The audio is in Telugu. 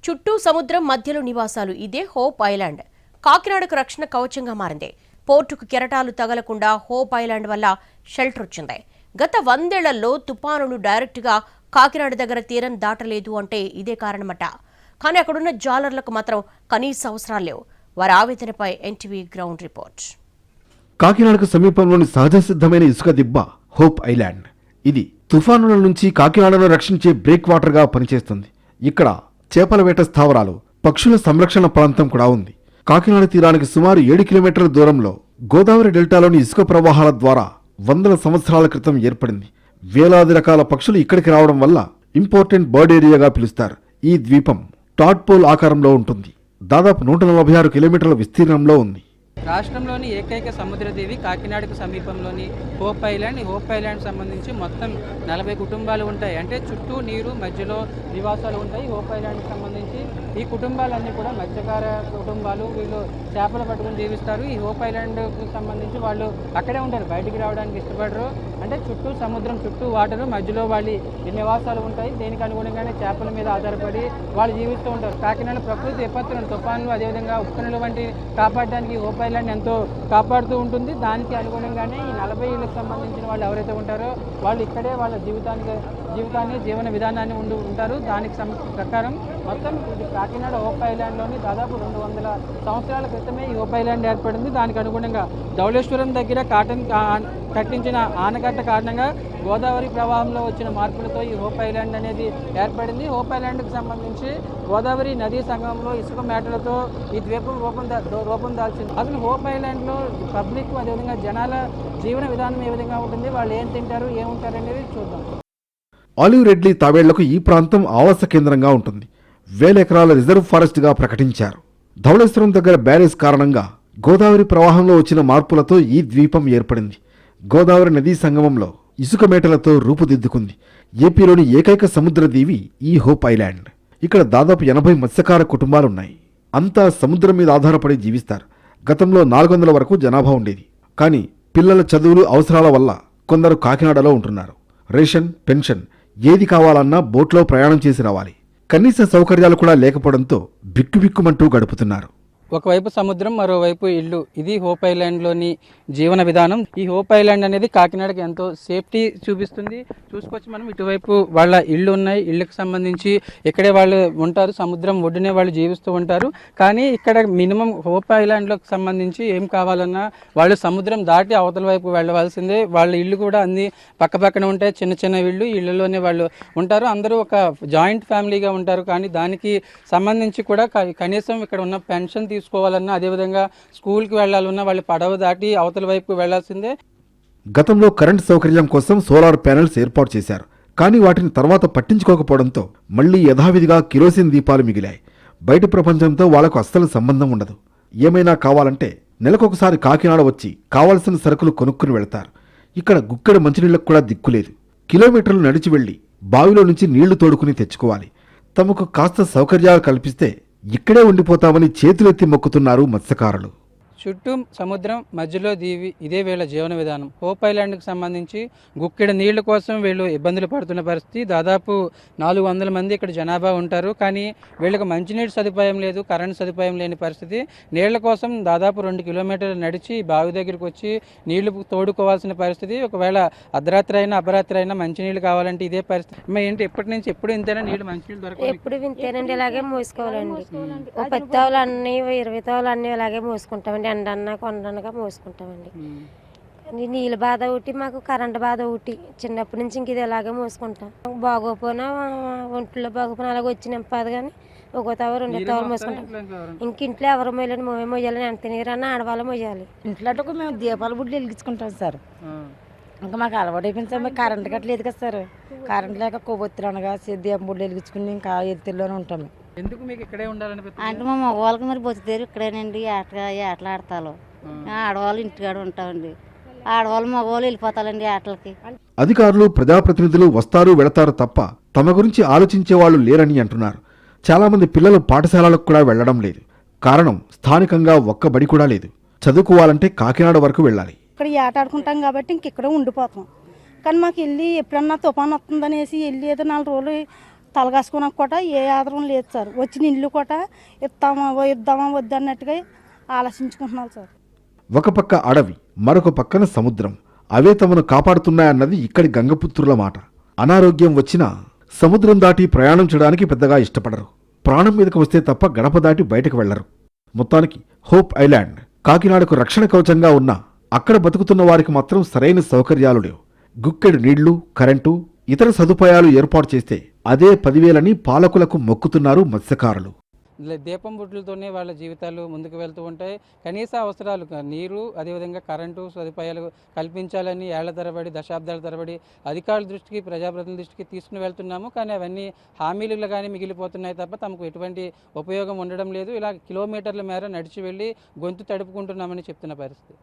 చుట్టూ సముద్రం మధ్యలో నివాసాలు. ఇదే హోప్ ఐలాండ్. కాకినాడకు రక్షణ కవచంగా మారింది. పోర్టుకు కెరటాలు తగలకుండా హోప్ ఐలాండ్ వల్ల షెల్టర్ వచ్చింది. గత 100 ఏళ్లలో తుపానులు డైరెక్ట్గా కాకినాడ దగ్గర తీరం దాటలేదు అంటే ఇదే కారణమట. కానీ అక్కడున్న జాలర్లకు మాత్రం కనీస అవసరాలు లేవు. వారి ఆవేదనపై ఎన్టీవీ గ్రౌండ్ రిపోర్ట్. కాకినాడకు సమీపంలోని సహజ సిద్ధమైన ఇసుక దిబ్బ హోప్ ఐలాండ్. ఇది తుఫానుల నుంచి కాకినాడను రక్షించే బ్రేక్ వాటర్గా పనిచేస్తుంది. ఇక్కడ చేపల వేట స్థావరాలు, పక్షుల సంరక్షణ ప్రాంతం కూడా ఉంది. కాకినాడ తీరానికి సుమారు 7 కిలోమీటర్ల దూరంలో గోదావరి డెల్టాలోని ఇసుక ప్రవాహాల ద్వారా 100 సంవత్సరాల క్రితం ఏర్పడింది. వేలాది రకాల పక్షులు ఇక్కడికి రావడం వల్ల ఇంపార్టెంట్ బర్డ్ ఏరియాగా పిలుస్తారు. ఈ ద్వీపం టాడ్పోల్ ఆకారంలో ఉంటుంది. దాదాపు 146 కిలోమీటర్ల విస్తీర్ణంలో ఉంది. రాష్ట్రంలోని ఏకైక సముద్ర దీవి కాకినాడకు సమీపంలోని హోప్ ఐలాండ్. ఈ హోప్ ఐలాండ్ సంబంధించి మొత్తం 40 కుటుంబాలు ఉంటాయి. అంటే చుట్టూ నీరు, మధ్యలో నివాసాలు ఉంటాయి. హోప్ ఐలాండ్కి సంబంధించి ఈ కుటుంబాలన్నీ కూడా మత్స్యకార కుటుంబాలు. వీళ్ళు చేపలు పట్టుకుని జీవిస్తారు. ఈ హోప్ ఐలాండ్కి సంబంధించి వాళ్ళు అక్కడే ఉంటారు, బయటికి రావడానికి ఇష్టపడరు. అంటే చుట్టూ సముద్రం, చుట్టూ వాటరు, మధ్యలో వాళ్ళ నివాసాలు ఉంటాయి. దీనికి అనుగుణంగానే చేపల మీద ఆధారపడి వాళ్ళు జీవిస్తూ ఉంటారు. కాకినాడ ప్రకృతి విపత్తులను, తుఫాన్లు, అదేవిధంగా ఉప్పెనలు వంటి కాపాడడానికి హోప్ ఐలాండ్ ఎంతో కాపాడుతూ ఉంటుంది. దానికి అనుగుణంగానే ఈ 40 ఏళ్ళకి సంబంధించిన వాళ్ళు ఎవరైతే ఉంటారో వాళ్ళు ఇక్కడే వాళ్ళ జీవన విధానాన్ని ఉంటారు. దానికి ప్రకారం మొత్తం ఇది కాకినాడ హోప్ ఐలాండ్లోని దాదాపు 200 సంవత్సరాల క్రితమే ఈ హోప్ ఐలాండ్ ఏర్పడింది. దానికి అనుగుణంగా ధవళేశ్వరం దగ్గర కట్టించిన ఆనకట్ట కారణంగా గోదావరి ప్రవాహంలో వచ్చిన మార్పులతో ఈ హోప్ ఐలాండ్ అనేది ఏర్పడింది. హోప్ ఐలాండ్కి సంబంధించి గోదావరి నదీ సంగమంలో ఇసుక మేటలతో ఈ ద్వీపం రూపం దాల్చింది. అసలు హోప్ ఐలాండ్లో పబ్లిక్, అదేవిధంగా జనాల జీవన విధానం ఏ విధంగా ఉంటుంది, వాళ్ళు ఏం తింటారు, ఏముంటారు అనేది చూద్దాం. ఆలివ్ రెడ్లీ తాబేళ్లకు ఈ ప్రాంతం ఆవాస కేంద్రంగా ఉంటుంది. 1000 ఎకరాల రిజర్వ్ ఫారెస్ట్గా ప్రకటించారు. ధవళేశ్వరం దగ్గర బ్యారేజ్ కారణంగా గోదావరి ప్రవాహంలో వచ్చిన మార్పులతో ఈ ద్వీపం ఏర్పడింది. గోదావరి నదీ సంగమంలో ఇసుక మేటలతో రూపుదిద్దుకుంది. ఏపీలోని ఏకైక సముద్ర దీవి ఈ హోప్ ఐలాండ్. ఇక్కడ దాదాపు 80 మత్స్యకార కుటుంబాలున్నాయి. అంతా సముద్రం మీద ఆధారపడి జీవిస్తారు. గతంలో 400 వరకు జనాభా ఉండేది. కానీ పిల్లల చదువులు, అవసరాల వల్ల కొందరు కాకినాడలో ఉంటున్నారు. రేషన్, పెన్షన్ ఏది కావాలన్నా బోట్లో ప్రయాణం చేసి రావాలి. కనీస సౌకర్యాలు కూడా లేకపోవడంతో బిక్కుబిక్కుమంటూ గడుపుతున్నారు. ఒకవైపు సముద్రం, మరోవైపు ఇల్లు. ఇది హోప్ ఐలాండ్లోని జీవన విధానం. ఈ హోప్ ఐలాండ్ అనేది కాకినాడకి ఎంతో సేఫ్టీ చూపిస్తుంది. చూసుకోవచ్చు మనం, ఇటువైపు వాళ్ళ ఇళ్ళు ఉన్నాయి. ఇళ్ళకి సంబంధించి ఇక్కడే వాళ్ళు ఉంటారు, సముద్రం ఒడ్డునే వాళ్ళు జీవిస్తూ ఉంటారు. కానీ ఇక్కడ మినిమం హోప్ ఐలాండ్లోకి సంబంధించి ఏం కావాలన్నా వాళ్ళు సముద్రం దాటి అవతల వైపు వెళ్ళవలసిందే. వాళ్ళ ఇళ్ళు కూడా అన్ని పక్కపక్కన ఉంటాయి, చిన్న చిన్న ఇళ్ళు. ఇళ్లలోనే వాళ్ళు ఉంటారు. అందరూ ఒక జాయింట్ ఫ్యామిలీగా ఉంటారు. కానీ దానికి సంబంధించి కూడా కనీసం ఇక్కడ ఉన్న పెన్షన్ తీసుకోవాలన్నా, అదేవిధంగా స్కూల్కి వెళ్ళాలన్నా వాళ్ళు పడవ దాటి అవతల వైపు వెళ్లాల్సిందే. గతంలో కరెంట్ సౌకర్యం కోసం సోలార్ ప్యానెల్స్ ఏర్పాటు చేశారు. కానీ వాటిని తర్వాత పట్టించుకోకపోవడంతో మళ్లీ యథావిధిగా కిరోసిన్ దీపాలు మిగిలాయి. బయట ప్రపంచంతో వాళ్లకు అస్సలు సంబంధం ఉండదు. ఏమైనా కావాలంటే నెలకొకసారి కాకినాడ వచ్చి కావలసిన సరుకులు కొనుక్కుని వెళతారు. ఇక్కడ గుక్కెడు మంచినీళ్లకు కూడా దిక్కులేదు. కిలోమీటర్లు నడిచి వెళ్లి బావిలో నుంచి నీళ్లు తోడుకుని తెచ్చుకోవాలి. తమకు కాస్త సౌకర్యాలు కల్పిస్తే ఇక్కడే ఉండిపోతామని చేతులెత్తి మొక్కుతున్నారు మత్స్యకారులు. చుట్టూ సముద్రం, మధ్యలో దీవి. ఇదే వీళ్ళ జీవన విధానం. హోప్ ఐలాండ్కి సంబంధించి గుక్కెడు నీళ్ల కోసం వీళ్ళు ఇబ్బందులు పడుతున్న పరిస్థితి. దాదాపు 400 మంది ఇక్కడ జనాభా ఉంటారు. కానీ వీళ్ళకి మంచినీటి సదుపాయం లేదు, కరెంట్ సదుపాయం లేని పరిస్థితి. నీళ్ల కోసం దాదాపు 2 కిలోమీటర్లు నడిచి బావి దగ్గరికి వచ్చి నీళ్లు తోడుకోవాల్సిన పరిస్థితి. ఒకవేళ అర్ధరాత్రి అయినా అపరాత్రి అయినా మంచినీళ్ళు కావాలంటే ఇదే పరిస్థితి. ఏంటి, ఎప్పుడు ఇంతేనా నీళ్ళు, మంచినీళ్ళు దొరకదు? ఎప్పుడు వింతేనండి, ఇలాగే మోసుకోవాలండి. 10 తావులు అన్నీ, 20 తావులు అన్నీ ఇలాగే మోసుకుంటామండి. ఎండన్నా కొండనగా మోసుకుంటామండి. నీళ్ళ బాధ ఒకటి, మాకు కరెంట్ బాధ ఒకటి. చిన్నప్పటి నుంచి ఇంక ఇది ఇలాగే మోసుకుంటాం. బాగోపోయినా, ఒంట్లో బాగోపోయినా అలాగే వచ్చి నింపదు. కానీ 1 తావు 2 తావులు మోసుకుంటాం. ఇంక ఇంట్లో ఎవరు మోయాలని, మేమే మోయాలని. ఎంత నీరన్నా ఆడవాళ్ళు మోయాలి. ఇంట్లో మేము దీపాల బుడ్లు వెలిగించుకుంటాం సార్. ఇంకా మాకు అలవాటు అయిపోయింది సార్. మాకు కరెంట్ గట్ట లేదు కదా సార్. కరెంట్ లేక కొవ్వొత్తులు అనగా దీపం బుడ్లు వెలిగించుకుని ఇంకా ఎత్తుల్లోనే ఉంటాము. ఎందుకు మీకు ఇక్కడే ఉండాలని? అంటే మా మగవాళ్ళకి మరి బతుకుతారు ఇక్కడేనండి. ఆటలు ఆడతారు. ఆడవాళ్ళు ఇంటికాడ ఉంటామండి. ఆడవాళ్ళు మగవాళ్ళు వెళ్ళిపోతారండి ఆటలకి. అధికారులు, ప్రజాప్రతినిధులు వస్తారు వెళతారు తప్ప తమ గురించి ఆలోచించే వాళ్ళు లేరని అంటున్నారు. చాలా మంది పిల్లలు పాఠశాలలకు కూడా వెళ్లడం లేదు. కారణం, స్థానికంగా ఒక్క బడి కూడా లేదు. చదువుకోవాలంటే కాకినాడ వరకు వెళ్ళాలి. ఇక్కడ ఆట ఆడుకుంటాం కాబట్టి ఇంక ఇక్కడ ఉండిపోతాం. కానీ మాకు వెళ్ళి ఎప్పుడన్నా తుఫాను వస్తుందనేసి వెళ్ళి ఏదో 4 రోజులు తలగాసుకున్నాక కూడా ఏ ఆధారం లేదు సార్. వచ్చిన ఇల్లు కూడా ఇద్దామా వద్దన్నట్టుగా ఆలోచించుకుంటున్నారు సార్. ఒక పక్క అడవి, మరొక పక్కన సముద్రం. అవే తమను కాపాడుతున్నాయన్నది ఇక్కడి గంగపుత్రుల మాట. అనారోగ్యం వచ్చినా సముద్రం దాటి ప్రయాణం చేయడానికి పెద్దగా ఇష్టపడరు. ప్రాణం మీదకు వస్తే తప్ప గడప దాటి బయటకు వెళ్లరు. మొత్తానికి హోప్ ఐలాండ్ కాకినాడకు రక్షణ కవచంగా ఉన్నా అక్కడ బతుకుతున్న వారికి మాత్రం సరైన సౌకర్యాలు లేవు. గుక్కెడు నీళ్లు, కరెంటు, ఇతర సదుపాయాలు ఏర్పాటు చేస్తే అదే 10,000ని పాలకులకు మొక్కుతున్నారు మత్స్యకారులు. దీపం బుడ్లతోనే వాళ్ళ జీవితాలు ముందుకు వెళ్తూ ఉంటాయి. కనీస అవసరాలు నీరు, అదేవిధంగా కరెంటు సదుపాయాలు కల్పించాలని ఏళ్ల తరబడి, దశాబ్దాల తరబడి అధికారుల దృష్టికి, ప్రజాప్రతినిధుల దృష్టికి తీసుకుని వెళ్తున్నాము. కానీ అవన్నీ హామీలుగా కానీ మిగిలిపోతున్నాయి తప్ప తమకు ఎటువంటి ఉపయోగం ఉండడం లేదు. ఇలా కిలోమీటర్ల మేర నడిచి వెళ్ళి గొంతు తడుపుకుంటున్నామని చెప్తున్న పరిస్థితి.